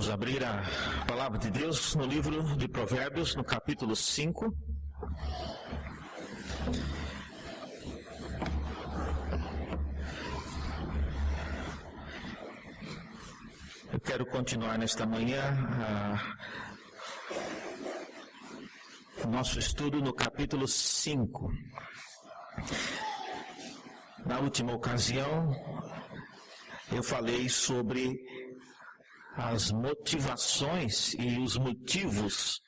Vamos abrir a palavra de Deus no livro de Provérbios, no capítulo 5. Eu quero continuar nesta manhã o nosso estudo no capítulo 5. Na última ocasião, eu falei sobre as motivações e os motivos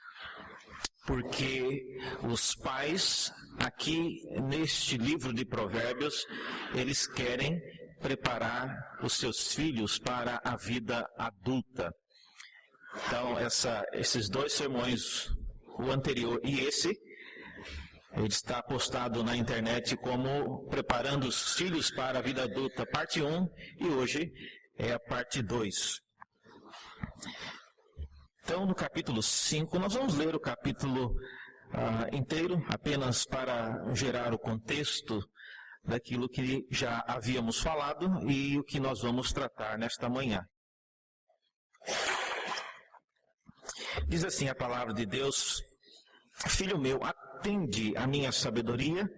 porque os pais, aqui neste livro de Provérbios, eles querem preparar os seus filhos para a vida adulta. Então, esses dois sermões, o anterior e esse, ele está postado na internet como Preparando os Filhos para a Vida Adulta, parte 1, e hoje é a parte 2. Então, no capítulo 5, nós vamos ler o capítulo inteiro, apenas para gerar o contexto daquilo que já havíamos falado e o que nós vamos tratar nesta manhã. Diz assim a palavra de Deus: Filho meu, atende a minha sabedoria,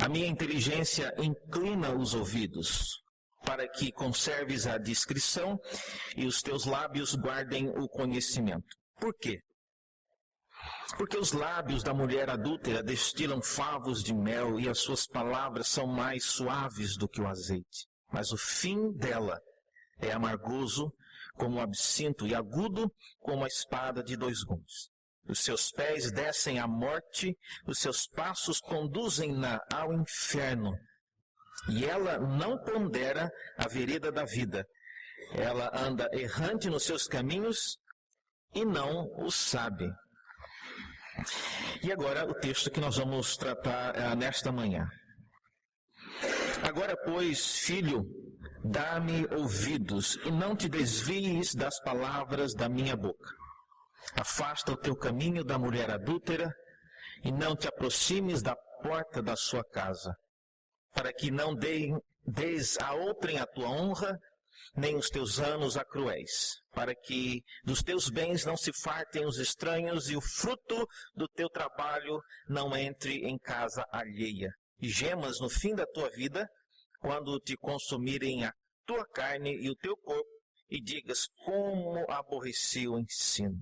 a minha inteligência inclina os ouvidos, para que conserves a discrição e os teus lábios guardem o conhecimento. Por quê? Porque os lábios da mulher adúltera destilam favos de mel e as suas palavras são mais suaves do que o azeite. Mas o fim dela é amargoso como o absinto e agudo como a espada de dois gumes. Os seus pés descem à morte, os seus passos conduzem-na ao inferno. E ela não pondera a vereda da vida. Ela anda errante nos seus caminhos e não o sabe. E agora o texto que nós vamos tratar nesta manhã. Agora, pois, filho, dá-me ouvidos e não te desvies das palavras da minha boca. Afasta o teu caminho da mulher adúltera e não te aproximes da porta da sua casa, para que não deis a outrem a tua honra, nem os teus anos a cruéis, para que dos teus bens não se fartem os estranhos e o fruto do teu trabalho não entre em casa alheia. E gemas no fim da tua vida, quando te consumirem a tua carne e o teu corpo, e digas: como aborreci o ensino,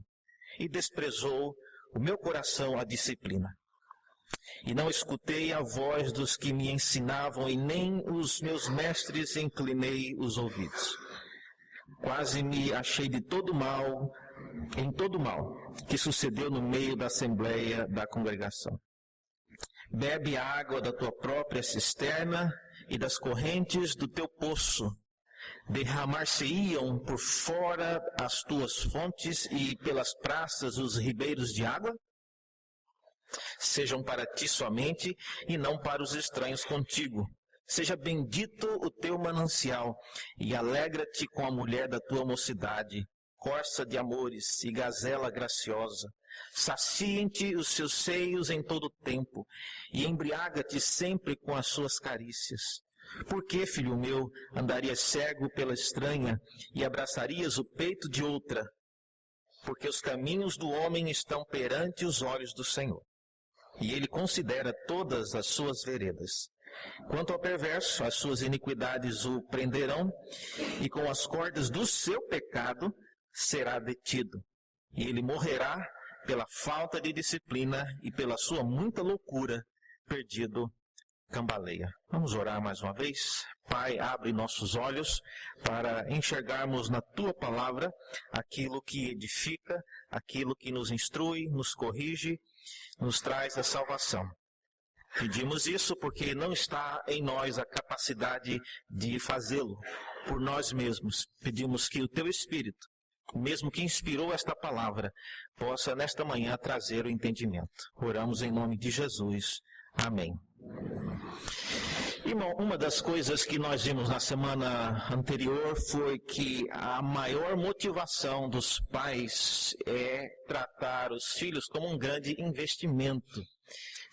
e desprezou o meu coração a disciplina. E não escutei a voz dos que me ensinavam, e nem os meus mestres inclinei os ouvidos. Quase me achei em todo mal que sucedeu no meio da assembleia da congregação. Bebe a água da tua própria cisterna e das correntes do teu poço. Derramar-se-iam por fora as tuas fontes e pelas praças os ribeiros de água? Sejam para ti somente e não para os estranhos contigo. Seja bendito o teu manancial e alegra-te com a mulher da tua mocidade, corça de amores e gazela graciosa. Saciem-te os seus seios em todo o tempo e embriaga-te sempre com as suas carícias. Por que, filho meu, andarias cego pela estranha e abraçarias o peito de outra? Porque os caminhos do homem estão perante os olhos do Senhor, e ele considera todas as suas veredas. Quanto ao perverso, as suas iniquidades o prenderão, e com as cordas do seu pecado será detido. E ele morrerá pela falta de disciplina e pela sua muita loucura, perdido cambaleia. Vamos orar mais uma vez. Pai, abre nossos olhos para enxergarmos na Tua palavra aquilo que edifica, aquilo que nos instrui, nos corrige, nos traz a salvação. Pedimos isso porque não está em nós a capacidade de fazê-lo por nós mesmos. Pedimos que o Teu Espírito, mesmo que inspirou esta palavra, possa nesta manhã trazer o entendimento. Oramos em nome de Jesus. Amém. Irmão, uma das coisas que nós vimos na semana anterior foi que a maior motivação dos pais é tratar os filhos como um grande investimento.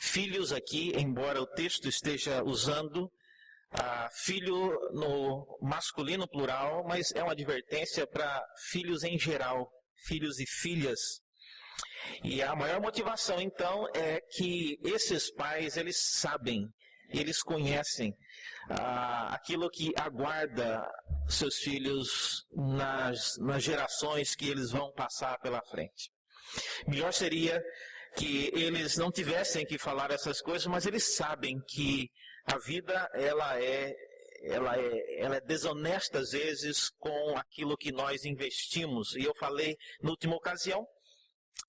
Filhos aqui, embora o texto esteja usando Filho no masculino plural, mas é uma advertência para filhos em geral, filhos e filhas. E a maior motivação, então, é que esses pais, eles sabem, eles conhecem aquilo que aguarda seus filhos nas gerações que eles vão passar pela frente. Melhor seria que eles não tivessem que falar essas coisas, mas eles sabem que a vida ela é desonesta às vezes com aquilo que nós investimos. E eu falei na última ocasião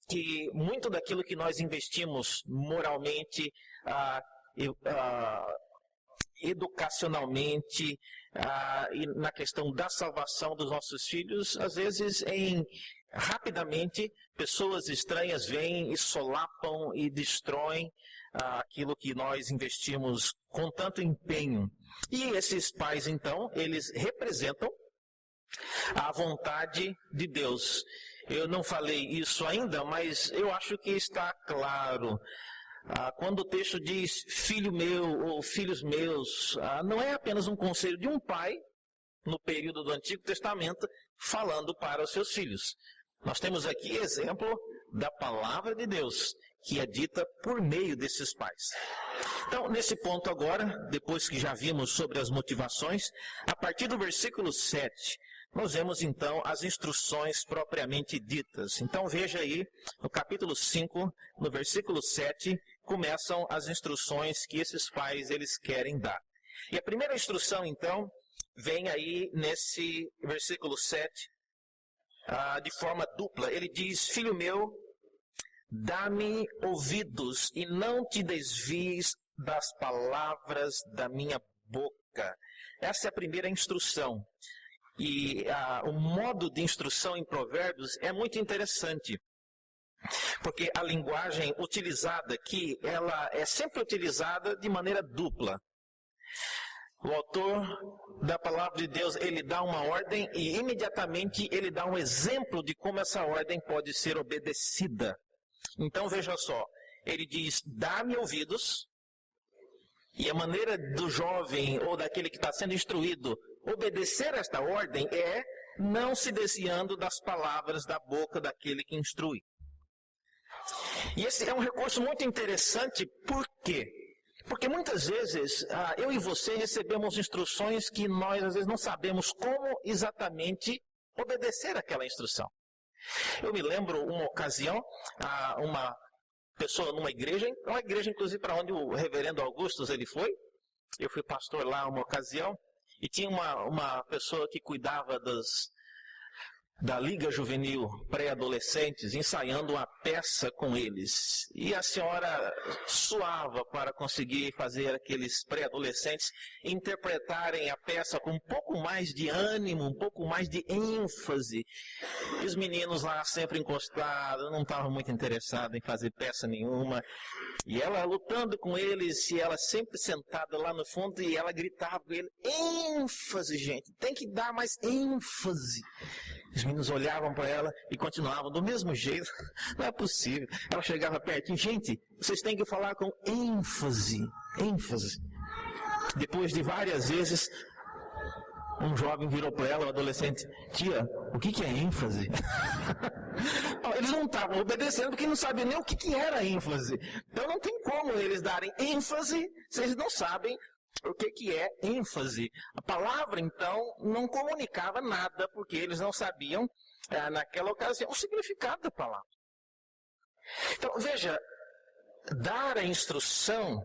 que muito daquilo que nós investimos moralmente, educacionalmente, e na questão da salvação dos nossos filhos, às vezes rapidamente pessoas estranhas vêm e solapam e destroem aquilo que nós investimos com tanto empenho. E esses pais, então, eles representam a vontade de Deus. Eu não falei isso ainda, mas eu acho que está claro. Quando o texto diz filho meu ou filhos meus, não é apenas um conselho de um pai, no período do Antigo Testamento, falando para os seus filhos. Nós temos aqui exemplo da palavra de Deus, que é dita por meio desses pais. Então, nesse ponto agora, depois que já vimos sobre as motivações, a partir do versículo 7, nós vemos então as instruções propriamente ditas. Então veja aí, no capítulo 5, no versículo 7, começam as instruções que esses pais eles querem dar. E a primeira instrução então, vem aí nesse versículo 7, de forma dupla. Ele diz, filho meu, dá-me ouvidos e não te desvies das palavras da minha boca. Essa é a primeira instrução. E o modo de instrução em Provérbios é muito interessante, porque a linguagem utilizada aqui, ela é sempre utilizada de maneira dupla. O autor da palavra de Deus, ele dá uma ordem e imediatamente ele dá um exemplo de como essa ordem pode ser obedecida. Então veja só, ele diz, dá-me ouvidos, e a maneira do jovem ou daquele que está sendo instruído obedecer esta ordem é não se desviando das palavras da boca daquele que instrui. E esse é um recurso muito interessante, por quê? Porque muitas vezes eu e você recebemos instruções que nós às vezes não sabemos como exatamente obedecer aquela instrução. Eu me lembro uma ocasião, uma pessoa numa igreja, uma igreja inclusive para onde o reverendo Augustus ele foi. Eu fui pastor lá uma ocasião e tinha uma pessoa que cuidava da Liga Juvenil Pré-Adolescentes, ensaiando uma peça com eles. E a senhora suava para conseguir fazer aqueles pré-adolescentes interpretarem a peça com um pouco mais de ânimo, um pouco mais de ênfase. E os meninos lá sempre encostados, não estavam muito interessados em fazer peça nenhuma. E ela lutando com eles, e ela sempre sentada lá no fundo, e ela gritava com ele, ênfase, gente, tem que dar mais ênfase. Os meninos olhavam para ela e continuavam do mesmo jeito. Não é possível. Ela chegava pertinho. Gente, vocês têm que falar com ênfase. Ênfase. Depois de várias vezes, um jovem virou para ela, um adolescente. Tia, o que é ênfase? Eles não estavam obedecendo porque não sabiam nem o que era ênfase. Então não tem como eles darem ênfase se eles não sabem o que é ênfase. A palavra, então, não comunicava nada, porque eles não sabiam, naquela ocasião, o significado da palavra. Então, veja, dar a instrução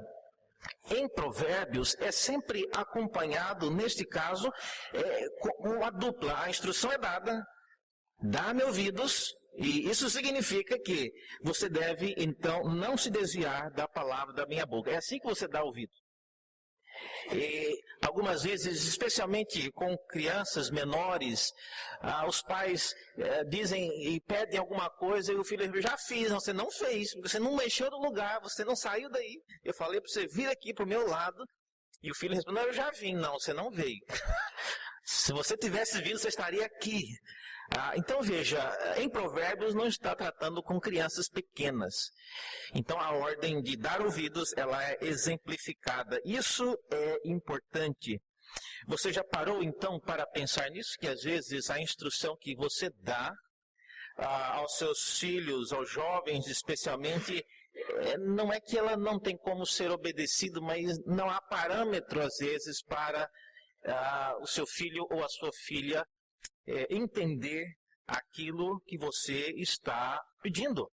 em Provérbios é sempre acompanhado, neste caso, com uma dupla. A instrução é dada, dá-me ouvidos, e isso significa que você deve, então, não se desviar da palavra da minha boca. É assim que você dá ouvido. E algumas vezes, especialmente com crianças menores, os pais dizem e pedem alguma coisa e o filho diz, já fiz, você não fez, você não mexeu no lugar, você não saiu daí. Eu falei para você vir aqui para o meu lado e o filho respondeu, eu já vim, não, você não veio. Se você tivesse vindo, você estaria aqui. Então veja, em Provérbios não está tratando com crianças pequenas. Então a ordem de dar ouvidos, ela é exemplificada. Isso é importante. Você já parou então para pensar nisso? Que às vezes a instrução que você dá aos seus filhos, aos jovens especialmente, não é que ela não tem como ser obedecida, mas não há parâmetro às vezes para o seu filho ou a sua filha entender aquilo que você está pedindo.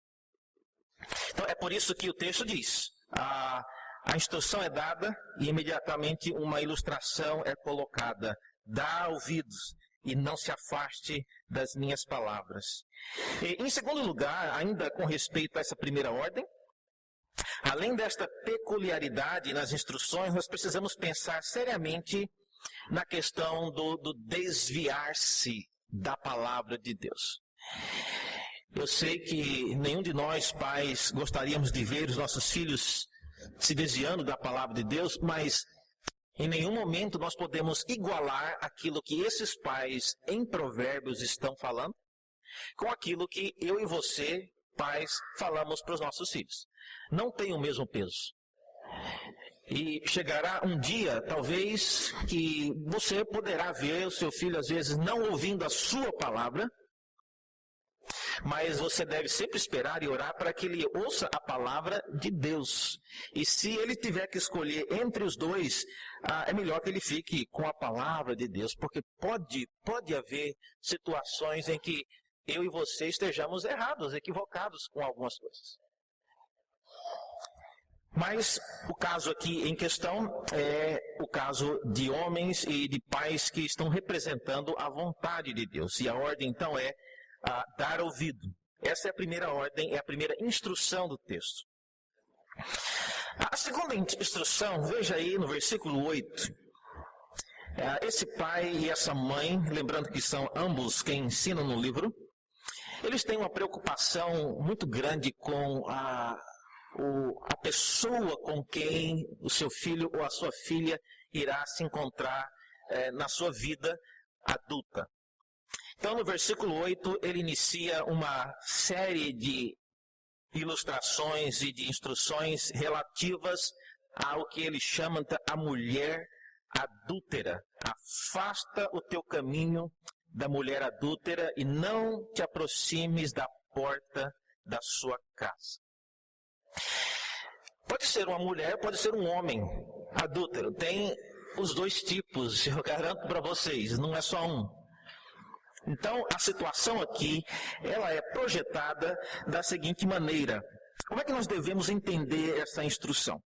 Então é por isso que o texto diz, a instrução é dada e imediatamente uma ilustração é colocada. Dá ouvidos e não se afaste das minhas palavras. E, em segundo lugar, ainda com respeito a essa primeira ordem, além desta peculiaridade nas instruções, nós precisamos pensar seriamente na questão do desviar-se da palavra de Deus. Eu sei que nenhum de nós, pais, gostaríamos de ver os nossos filhos se desviando da palavra de Deus, mas em nenhum momento nós podemos igualar aquilo que esses pais em Provérbios estão falando com aquilo que eu e você, pais, falamos para os nossos filhos. Não tem o mesmo peso. E chegará um dia, talvez, que você poderá ver o seu filho, às vezes, não ouvindo a sua palavra, mas você deve sempre esperar e orar para que ele ouça a palavra de Deus. E se ele tiver que escolher entre os dois, é melhor que ele fique com a palavra de Deus, porque pode haver situações em que eu e você estejamos errados, equivocados com algumas coisas. Mas o caso aqui em questão é o caso de homens e de pais que estão representando a vontade de Deus. E a ordem então é dar ouvido. Essa é a primeira ordem, é a primeira instrução do texto. A segunda instrução, veja aí no versículo 8. Esse pai e essa mãe, lembrando que são ambos quem ensinam no livro, eles têm uma preocupação muito grande com a pessoa com quem o seu filho ou a sua filha irá se encontrar na sua vida adulta. Então, no versículo 8, ele inicia uma série de ilustrações e de instruções relativas ao que ele chama de a mulher adúltera. Afasta o teu caminho da mulher adúltera e não te aproximes da porta da sua casa. Pode ser uma mulher, pode ser um homem adúltero. Tem os dois tipos, eu garanto para vocês, não é só um. Então, a situação aqui, ela é projetada da seguinte maneira. Como é que nós devemos entender essa instrução?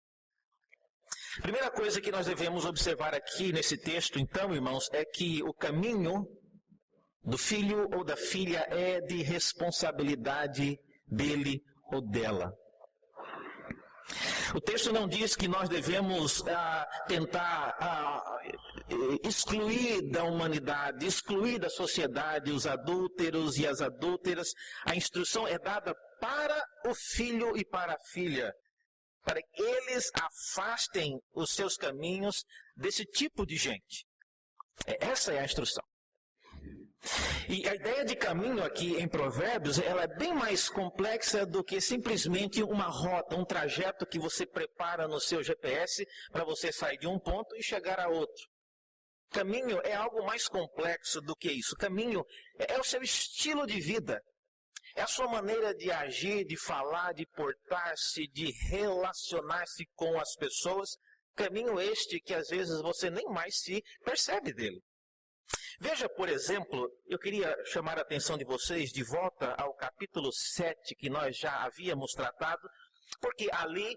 Primeira coisa que nós devemos observar aqui nesse texto, então, irmãos, é que o caminho do filho ou da filha é de responsabilidade dele ou dela. O texto não diz que nós devemos tentar excluir da humanidade, excluir da sociedade os adúlteros e as adúlteras. A instrução é dada para o filho e para a filha, para que eles afastem os seus caminhos desse tipo de gente. Essa é a instrução. E a ideia de caminho aqui em Provérbios, ela é bem mais complexa do que simplesmente uma rota, um trajeto que você prepara no seu GPS para você sair de um ponto e chegar a outro. Caminho é algo mais complexo do que isso. Caminho é o seu estilo de vida. É a sua maneira de agir, de falar, de portar-se, de relacionar-se com as pessoas. Caminho este que às vezes você nem mais se percebe dele. Veja, por exemplo, eu queria chamar a atenção de vocês de volta ao capítulo 7, que nós já havíamos tratado, porque ali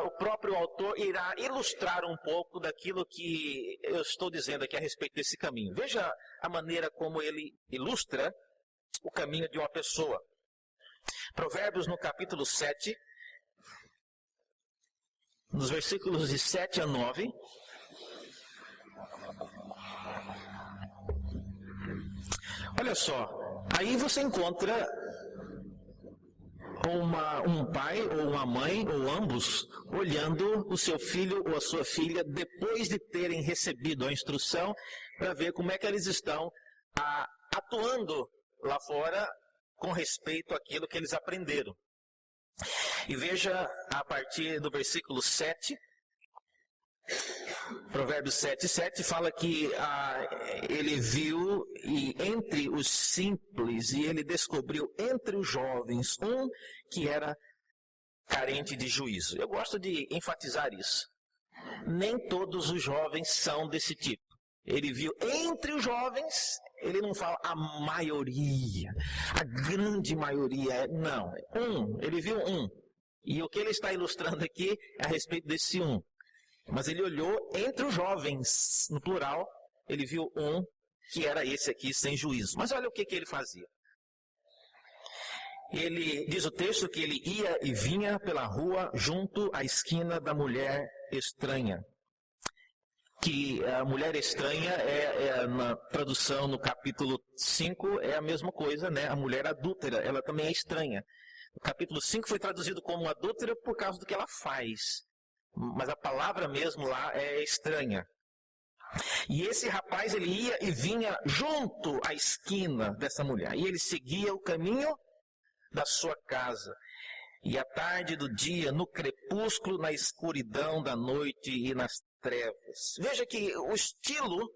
o próprio autor irá ilustrar um pouco daquilo que eu estou dizendo aqui a respeito desse caminho. Veja a maneira como ele ilustra o caminho de uma pessoa. Provérbios no capítulo 7, nos versículos de 7 a 9... Olha só, aí você encontra um pai ou uma mãe, ou ambos, olhando o seu filho ou a sua filha depois de terem recebido a instrução para ver como é que eles estão atuando lá fora com respeito àquilo que eles aprenderam. E veja a partir do versículo 7, Provérbios 7:7 fala que ele viu e entre os simples, e ele descobriu entre os jovens um que era carente de juízo. Eu gosto de enfatizar isso. Nem todos os jovens são desse tipo. Ele viu entre os jovens, ele não fala a maioria, a grande maioria, não. Ele viu um. E o que ele está ilustrando aqui é a respeito desse um. Mas ele olhou entre os jovens, no plural, ele viu um que era esse aqui, sem juízo. Mas olha o que ele fazia. Ele diz o texto que ele ia e vinha pela rua junto à esquina da mulher estranha. Que a mulher estranha na tradução no capítulo 5 é a mesma coisa, né? A mulher adúltera, ela também é estranha. O capítulo 5 foi traduzido como adúltera por causa do que ela faz. Mas a palavra mesmo lá é estranha. E esse rapaz, ele ia e vinha junto à esquina dessa mulher. E ele seguia o caminho da sua casa. E à tarde do dia, no crepúsculo, na escuridão da noite e nas trevas. Veja que o estilo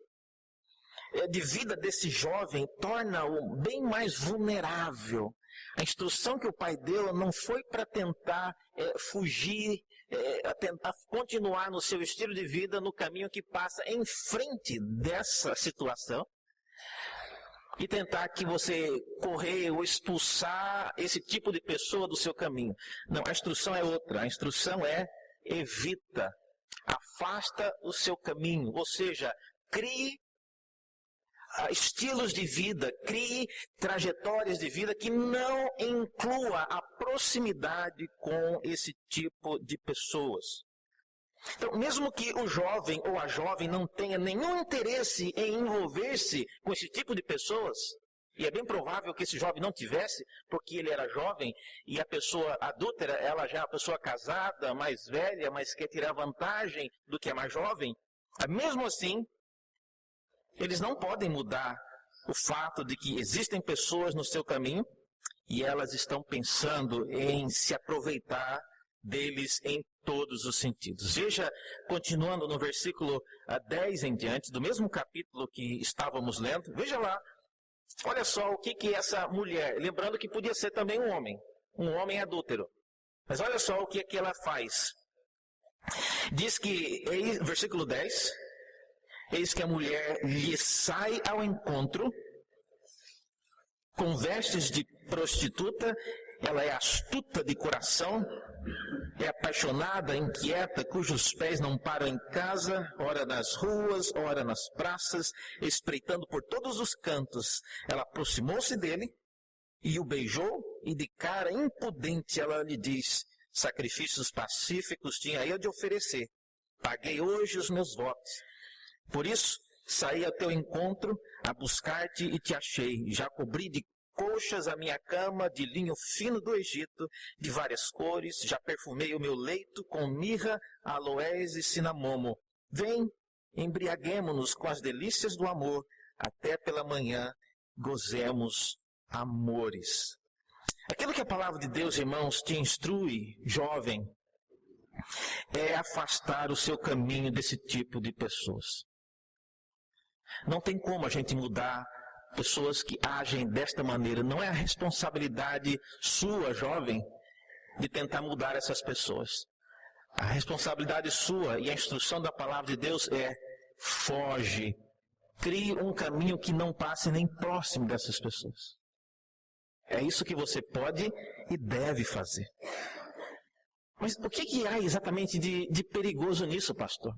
de vida desse jovem torna-o bem mais vulnerável. A instrução que o pai deu não foi para tentar fugir, a tentar continuar no seu estilo de vida, no caminho que passa em frente dessa situação, e tentar que você correr ou expulsar esse tipo de pessoa do seu caminho. Não, a instrução é outra. A instrução é evita, afasta o seu caminho. Ou seja, crie estilos de vida, crie trajetórias de vida que não inclua a proximidade com esse tipo de pessoas. Então, mesmo que o jovem ou a jovem não tenha nenhum interesse em envolver-se com esse tipo de pessoas, e é bem provável que esse jovem não tivesse, porque ele era jovem, e a pessoa adúltera, ela já é uma pessoa casada, mais velha, mas quer tirar vantagem do que é mais jovem, mesmo assim, eles não podem mudar o fato de que existem pessoas no seu caminho, e elas estão pensando em se aproveitar deles em todos os sentidos. Veja, continuando no versículo 10 em diante, do mesmo capítulo que estávamos lendo, veja lá, olha só o que essa mulher, lembrando que podia ser também um homem adúltero, mas olha só o que ela faz. Diz que, versículo 10, eis que a mulher lhe sai ao encontro, com vestes de prostituta, ela é astuta de coração, é apaixonada, inquieta, cujos pés não param em casa, ora nas ruas, ora nas praças, espreitando por todos os cantos. Ela aproximou-se dele e o beijou, e de cara impudente ela lhe diz: sacrifícios pacíficos tinha eu de oferecer, paguei hoje os meus votos. Por isso, saí ao teu encontro a buscar-te e te achei, já cobri de coxas a minha cama de linho fino do Egito, de várias cores, já perfumei o meu leito com mirra, aloés e cinamomo. Vem, embriaguemo-nos com as delícias do amor, até pela manhã gozemos amores. Aquilo que a palavra de Deus, irmãos, te instrui, jovem, é afastar o seu caminho desse tipo de pessoas. Não tem como a gente mudar pessoas que agem desta maneira. Não é a responsabilidade sua, jovem, de tentar mudar essas pessoas. A responsabilidade sua e a instrução da palavra de Deus é: foge. Crie um caminho que não passe nem próximo dessas pessoas. É isso que você pode e deve fazer. Mas o que há exatamente de perigoso nisso, pastor?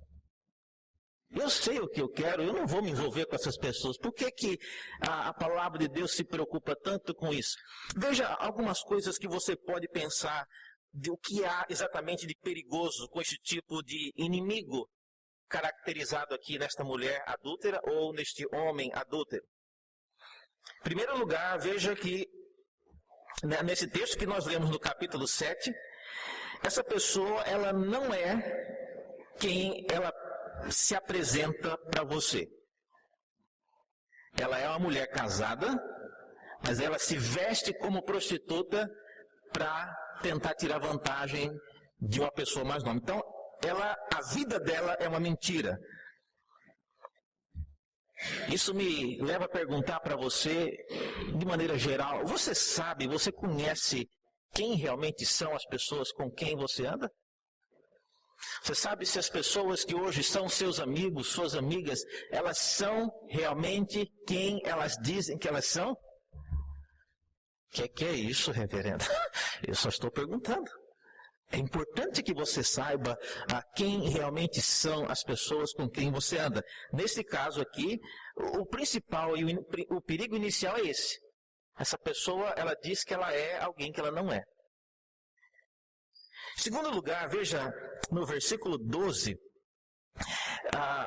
Eu sei o que eu quero, eu não vou me envolver com essas pessoas. Por que a palavra de Deus se preocupa tanto com isso? Veja algumas coisas que você pode pensar de o que há exatamente de perigoso com esse tipo de inimigo caracterizado aqui nesta mulher adúltera ou neste homem adúltero. Em primeiro lugar, veja que nesse texto que nós lemos no capítulo 7, essa pessoa, ela não é quem ela se apresenta para você. Ela é uma mulher casada, mas ela se veste como prostituta para tentar tirar vantagem de uma pessoa mais nova. Então, a vida dela é uma mentira. Isso me leva a perguntar para você, de maneira geral, você sabe, você conhece quem realmente são as pessoas com quem você anda? Você sabe se as pessoas que hoje são seus amigos, suas amigas, elas são realmente quem elas dizem que elas são? Que é isso, reverendo? Eu só estou perguntando. É importante que você saiba a quem realmente são as pessoas com quem você anda. Nesse caso aqui, o principal e o perigo inicial é esse. Essa pessoa, ela diz que ela é alguém que ela não é. Em segundo lugar, veja no versículo 12,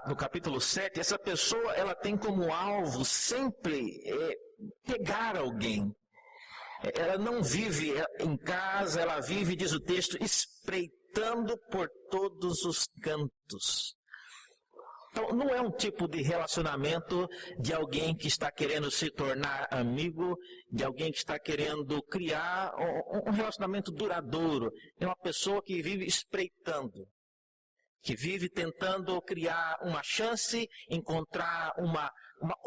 no capítulo 7, essa pessoa ela tem como alvo sempre pegar alguém. Ela não vive em casa, ela vive, diz o texto, espreitando por todos os cantos. Então, não é um tipo de relacionamento de alguém que está querendo se tornar amigo, de alguém que está querendo criar um relacionamento duradouro. É uma pessoa que vive espreitando, que vive tentando criar uma chance, encontrar uma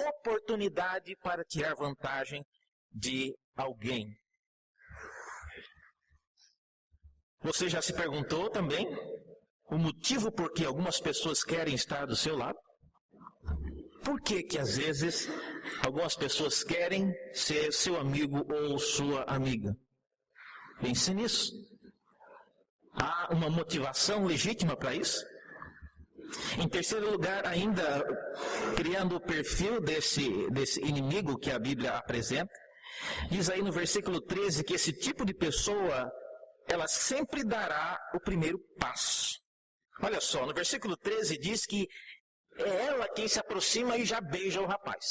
oportunidade para tirar vantagem de alguém. Você já se perguntou também o motivo por que algumas pessoas querem estar do seu lado? Por que às vezes algumas pessoas querem ser seu amigo ou sua amiga? Pense nisso. Há uma motivação legítima para isso? Em terceiro lugar, ainda criando o perfil desse inimigo que a Bíblia apresenta, diz aí no versículo 13 que esse tipo de pessoa, ela sempre dará o primeiro passo. Olha só, no versículo 13 diz que é ela quem se aproxima e já beija o rapaz.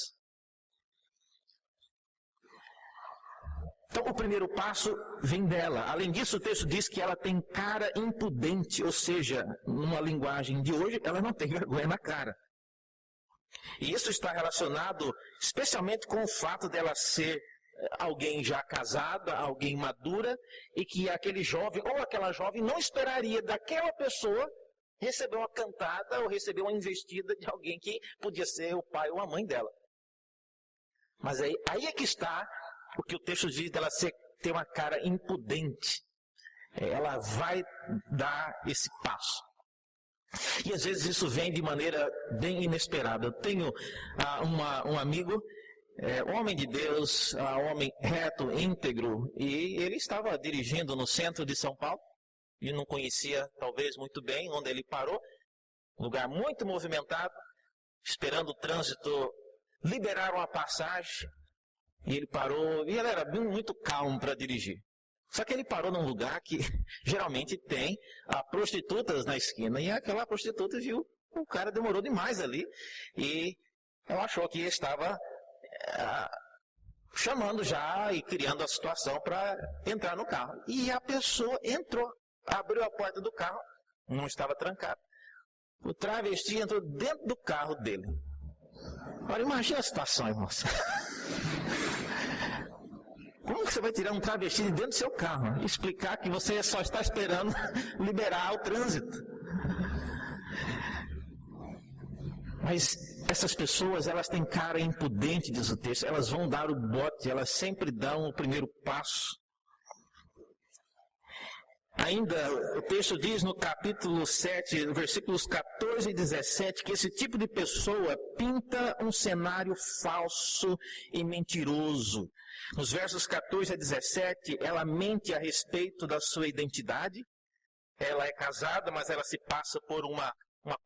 Então, o primeiro passo vem dela. Além disso, o texto diz que ela tem cara impudente, ou seja, numa linguagem de hoje, ela não tem vergonha na cara. E isso está relacionado especialmente com o fato dela ser alguém já casada, alguém madura, e que aquele jovem ou aquela jovem não esperaria daquela pessoa receber uma cantada ou receber uma investida de alguém que podia ser o pai ou a mãe dela. Mas aí é que está o que o texto diz dela ter uma cara impudente. Ela vai dar esse passo. E às vezes isso vem de maneira bem inesperada. Eu tenho um amigo, homem de Deus, homem reto, íntegro, e ele estava dirigindo no centro de São Paulo, e não conhecia talvez muito bem onde ele parou, um lugar muito movimentado, esperando o trânsito liberar uma passagem, e ele parou, e ele era muito calmo para dirigir. Só que ele parou num lugar que geralmente tem prostitutas na esquina, e aquela prostituta viu, o cara demorou demais ali, e ela achou que estava chamando já e criando a situação para entrar no carro. E a pessoa entrou, abriu a porta do carro, não estava trancado. O travesti entrou dentro do carro dele. Agora imagina a situação, irmãos. Como que você vai tirar um travesti de dentro do seu carro? E explicar que você só está esperando liberar o trânsito. Mas essas pessoas, elas têm cara impudente, diz o texto. Elas vão dar o bote, elas sempre dão o primeiro passo. Ainda o texto diz no capítulo 7, versículos 14 e 17, que esse tipo de pessoa pinta um cenário falso e mentiroso. Nos versos 14 a 17, ela mente a respeito da sua identidade. Ela é casada, mas ela se passa por uma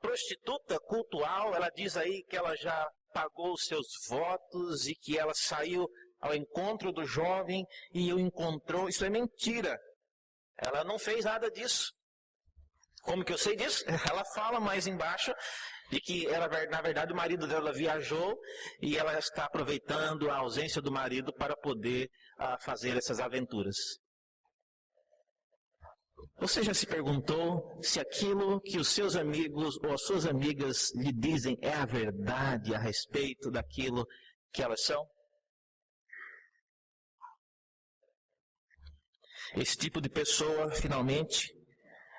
prostituta cultual. Ela diz aí que ela já pagou os seus votos e que ela saiu ao encontro do jovem e o encontrou. Isso é mentira. Ela não fez nada disso. Como que eu sei disso? Ela fala mais embaixo de que ela, na verdade, o marido dela viajou e ela está aproveitando a ausência do marido para poder fazer essas aventuras. Você já se perguntou se aquilo que os seus amigos ou as suas amigas lhe dizem é a verdade a respeito daquilo que elas são? Esse tipo de pessoa, finalmente,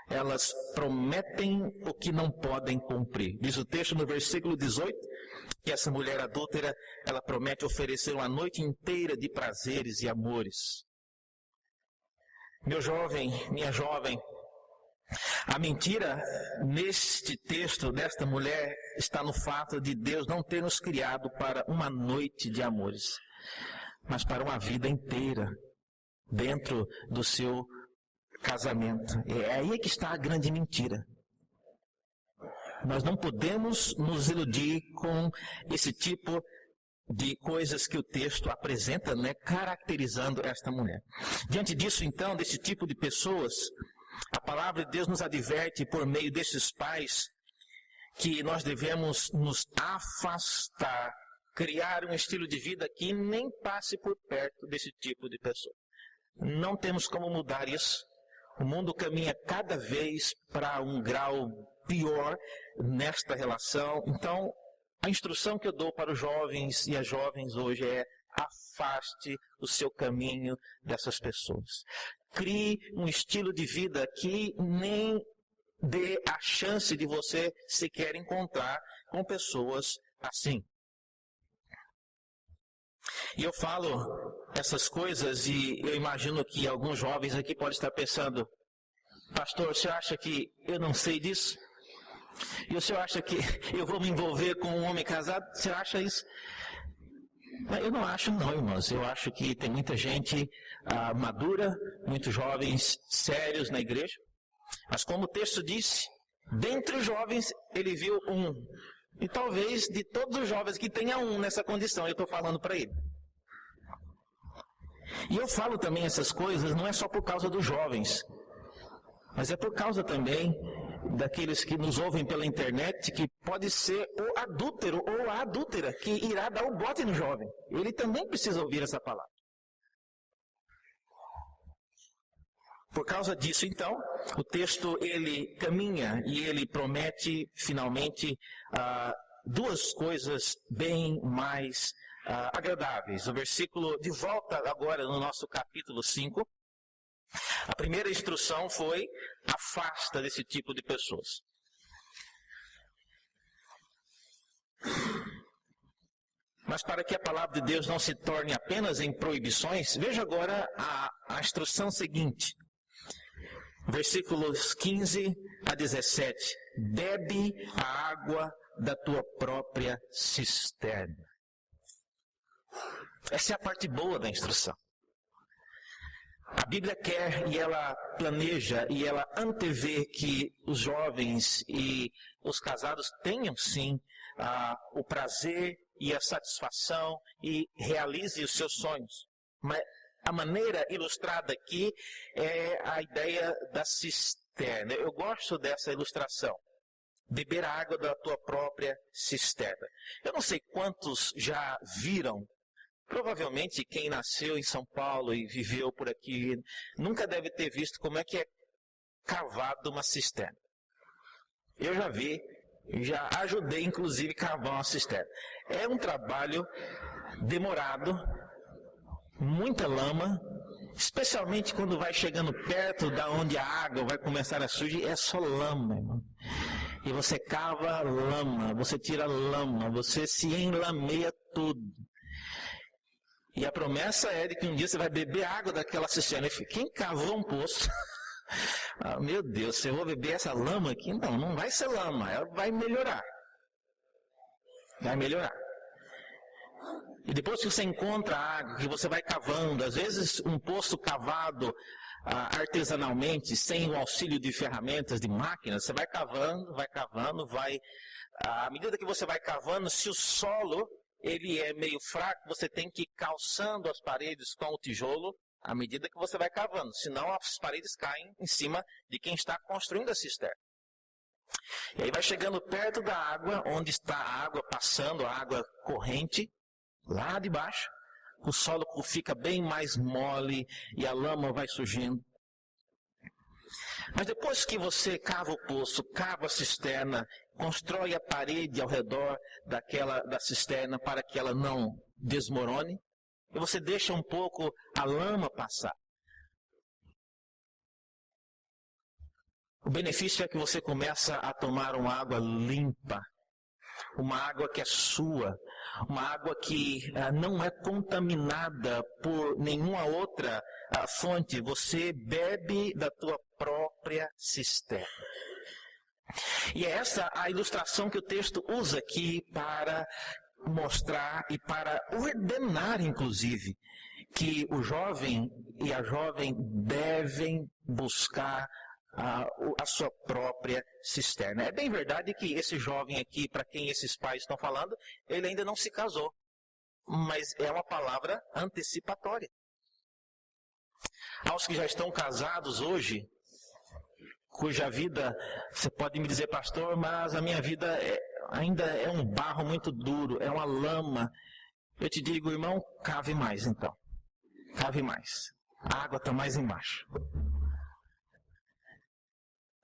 elas prometem o que não podem cumprir. Diz o texto no versículo 18, que essa mulher adúltera, ela promete oferecer uma noite inteira de prazeres e amores. Meu jovem, minha jovem, a mentira neste texto desta mulher está no fato de Deus não ter nos criado para uma noite de amores, mas para uma vida inteira dentro do seu casamento. É aí que está a grande mentira. Nós não podemos nos iludir com esse tipo de coisas que o texto apresenta, né, caracterizando esta mulher. Diante disso, então, desse tipo de pessoas, a palavra de Deus nos adverte por meio desses pais que nós devemos nos afastar, criar um estilo de vida que nem passe por perto desse tipo de pessoa. Não temos como mudar isso. O mundo caminha cada vez para um grau pior nesta relação. Então, a instrução que eu dou para os jovens e as jovens hoje é: afaste o seu caminho dessas pessoas. Crie um estilo de vida que nem dê a chance de você sequer encontrar com pessoas assim. E eu falo essas coisas e eu imagino que alguns jovens aqui podem estar pensando: pastor, você acha que eu não sei disso? E o senhor acha que eu vou me envolver com um homem casado? Você acha isso? Eu não acho não, irmãos. Eu acho que tem muita gente madura, muitos jovens sérios na igreja. Mas como o texto disse, dentre os jovens ele viu um. E talvez de todos os jovens que tenha um nessa condição, eu estou falando para ele. E eu falo também essas coisas não é só por causa dos jovens, mas é por causa também daqueles que nos ouvem pela internet, que pode ser o adúltero ou a adúltera que irá dar o bote no jovem. Ele também precisa ouvir essa palavra. Por causa disso, então, o texto ele caminha e ele promete finalmente duas coisas bem mais agradáveis. O versículo, de volta agora no nosso capítulo 5, a primeira instrução foi: afasta desse tipo de pessoas. Mas para que a palavra de Deus não se torne apenas em proibições, veja agora a instrução seguinte. Versículos 15 a 17. Bebe a água da tua própria cisterna. Essa é a parte boa da instrução. A Bíblia quer e ela planeja e ela antevê que os jovens e os casados tenham sim o prazer e a satisfação e realize os seus sonhos. Mas a maneira ilustrada aqui é a ideia da cisterna. Eu gosto dessa ilustração. Beber a água da tua própria cisterna. Eu não sei quantos já viram. Provavelmente quem nasceu em São Paulo e viveu por aqui nunca deve ter visto como é que é cavado uma cisterna. Eu já vi, já ajudei inclusive a cavar uma cisterna. É um trabalho demorado, muita lama, especialmente quando vai chegando perto da onde a água vai começar a surgir, é só lama, irmão. E você cava lama, você tira lama, você se enlameia tudo. E a promessa é de que um dia você vai beber água daquela cisterna. Quem cavou um poço? Meu Deus, se eu vou beber essa lama aqui, não vai ser lama, ela vai melhorar. Vai melhorar. E depois que você encontra a água, que você vai cavando, às vezes um poço cavado artesanalmente, sem o auxílio de ferramentas, de máquinas, você vai cavando, à medida que você vai cavando, se o solo ele é meio fraco, você tem que ir calçando as paredes com o tijolo à medida que você vai cavando, senão as paredes caem em cima de quem está construindo a cisterna. E aí vai chegando perto da água, onde está a água passando, a água corrente, lá de baixo, o solo fica bem mais mole e a lama vai surgindo. Mas depois que você cava o poço, cava a cisterna, constrói a parede ao redor da cisterna para que ela não desmorone, e você deixa um pouco a lama passar. O benefício é que você começa a tomar uma água limpa, uma água que é sua, uma água que não é contaminada por nenhuma outra fonte. Você bebe da tua própria cisterna. E é essa a ilustração que o texto usa aqui para mostrar e para ordenar, inclusive, que o jovem e a jovem devem buscar a sua própria cisterna. É bem verdade que esse jovem aqui, para quem esses pais estão falando, ele ainda não se casou. Mas é uma palavra antecipatória. Aos que já estão casados hoje, cuja vida, você pode me dizer, pastor, mas a minha vida ainda é um barro muito duro, é uma lama. Eu te digo, irmão, cave mais então. Cave mais. A água está mais embaixo.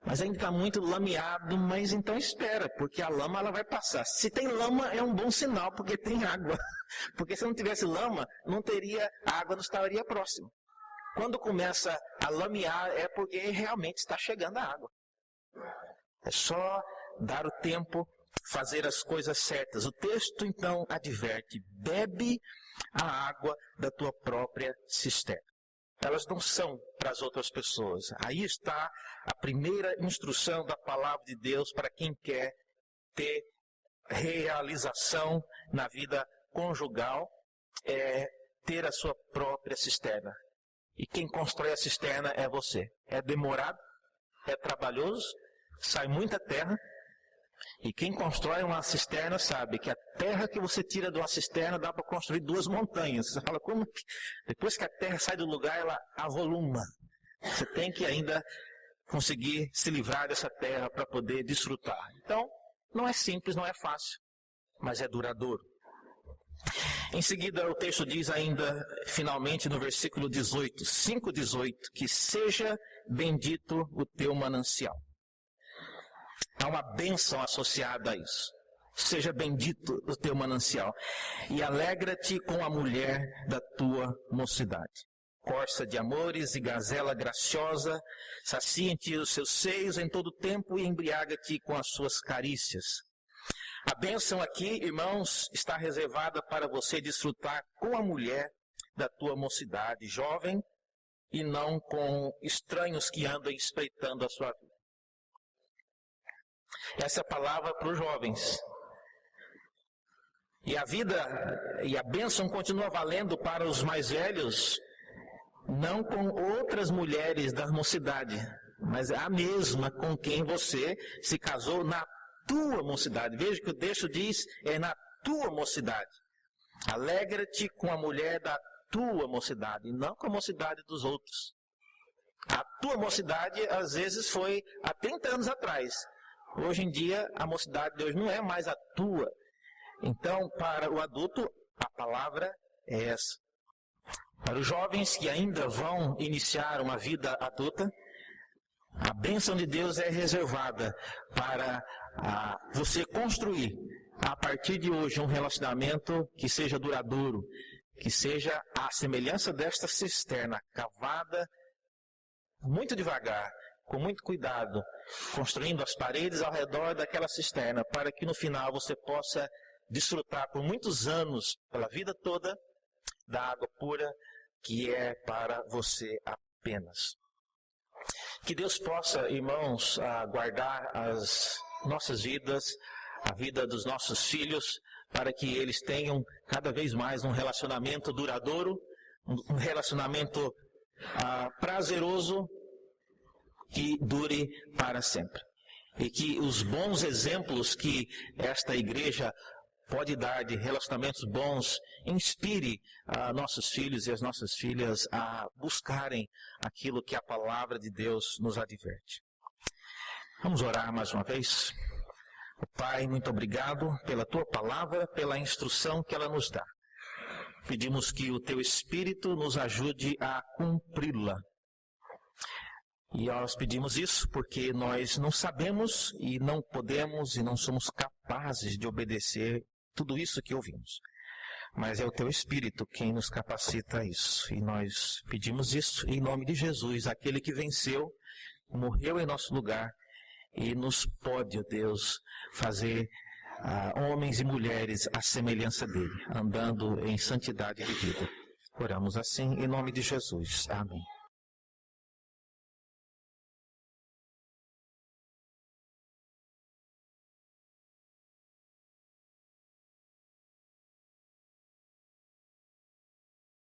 Mas ainda está muito lameado, mas então espera, porque a lama ela vai passar. Se tem lama é um bom sinal, porque tem água. Porque se não tivesse lama, não teria, a água não estaria próxima. Quando começa a lamear é porque realmente está chegando a água. É só dar o tempo, fazer as coisas certas. O texto então adverte, bebe a água da tua própria cisterna. Elas não são para as outras pessoas. Aí está a primeira instrução da palavra de Deus para quem quer ter realização na vida conjugal, é ter a sua própria cisterna. E quem constrói a cisterna é você. É demorado, é trabalhoso, sai muita terra. E quem constrói uma cisterna sabe que a terra que você tira de uma cisterna dá para construir 2 montanhas. Você fala, como que... Depois que a terra sai do lugar, ela avoluma. Você tem que ainda conseguir se livrar dessa terra para poder desfrutar. Então, não é simples, não é fácil, mas é duradouro. Em seguida, o texto diz ainda, finalmente, no versículo 18, 5:18, que seja bendito o teu manancial. Há uma bênção associada a isso. Seja bendito o teu manancial. E alegra-te com a mulher da tua mocidade. Corça de amores e gazela graciosa, sacia em ti os seus seios em todo o tempo e embriaga-te com as suas carícias. A bênção aqui, irmãos, está reservada para você desfrutar com a mulher da tua mocidade, jovem, e não com estranhos que andam espreitando a sua vida. Essa é a palavra para os jovens. E a vida e a bênção continua valendo para os mais velhos, não com outras mulheres da mocidade, mas a mesma com quem você se casou na tua mocidade. Veja que o texto diz, é na tua mocidade. Alegra-te com a mulher da tua mocidade, não com a mocidade dos outros. A tua mocidade, às vezes, foi há 30 anos atrás. Hoje em dia, a mocidade de hoje não é mais a tua. Então, para o adulto, a palavra é essa. Para os jovens que ainda vão iniciar uma vida adulta, a bênção de Deus é reservada para você construir, a partir de hoje, um relacionamento que seja duradouro, que seja a semelhança desta cisterna, cavada muito devagar, com muito cuidado, construindo as paredes ao redor daquela cisterna, para que no final você possa desfrutar por muitos anos, pela vida toda, da água pura que é para você apenas. Que Deus possa, irmãos, guardar as nossas vidas, a vida dos nossos filhos, para que eles tenham cada vez mais um relacionamento duradouro, um relacionamento prazeroso, que dure para sempre. E que os bons exemplos que esta igreja pode dar de relacionamentos bons inspire nossos filhos e as nossas filhas a buscarem aquilo que a palavra de Deus nos adverte. Vamos orar mais uma vez. Pai, muito obrigado pela tua palavra, pela instrução que ela nos dá. Pedimos que o teu Espírito nos ajude a cumpri-la. E nós pedimos isso porque nós não sabemos e não podemos e não somos capazes de obedecer tudo isso que ouvimos. Mas é o Teu Espírito quem nos capacita a isso. E nós pedimos isso em nome de Jesus, aquele que venceu, morreu em nosso lugar e nos pode, ó Deus, fazer homens e mulheres à semelhança dele, andando em santidade de vida. Oramos assim em nome de Jesus. Amém.